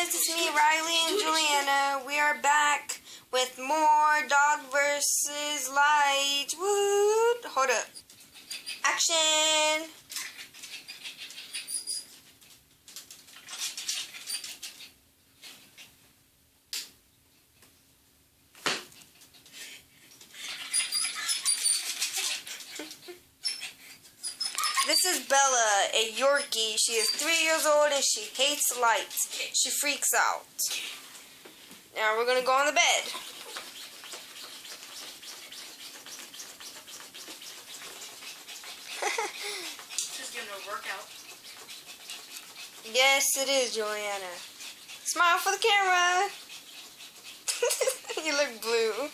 guys, it's me, Riley and Juliana. We are back with more Dog vs. Light. Woo! Hold up. Action! This is Bella, a Yorkie. She is 3 years old and she hates lights. She freaks out. Now we're going to go on the bed. This is going to work out. Yes, it is, Juliana. Smile for the camera. You look blue.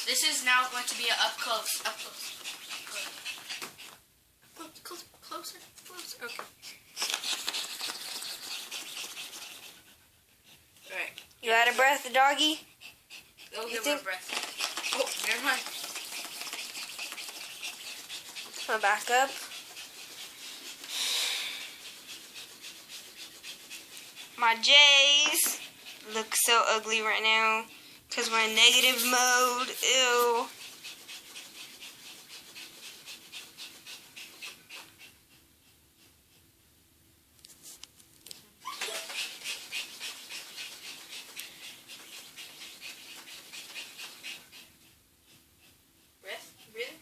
This is now going to be an up close. Closer. Okay. Alright. You out of breath, doggy? Go give her a breath. Oh, never mind. I'll back up. My J's look so ugly right now because we're in negative mode. Ew. Breathe.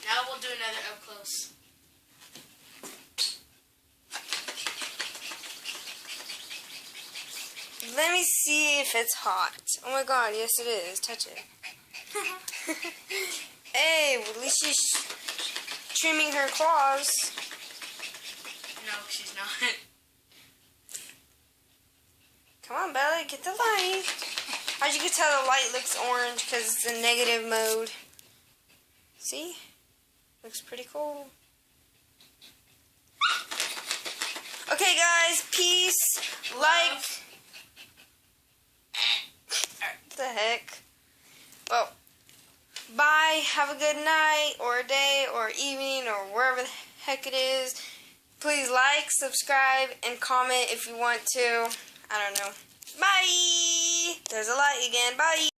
Now we'll do another up close. Let me see if it's hot. Oh my god, yes it is. Touch it. Hey, at least she's trimming her claws. No, she's not. Come on, Bella, get the light. As you can tell, the light looks orange because it's in negative mode. See? Looks pretty cool. Okay, guys, peace. Like. What the heck? Well, bye. Have a good night, or a day, or evening, or wherever the heck it is. Please like, subscribe, and comment if you want to. I don't know. Bye! There's a light again. Bye!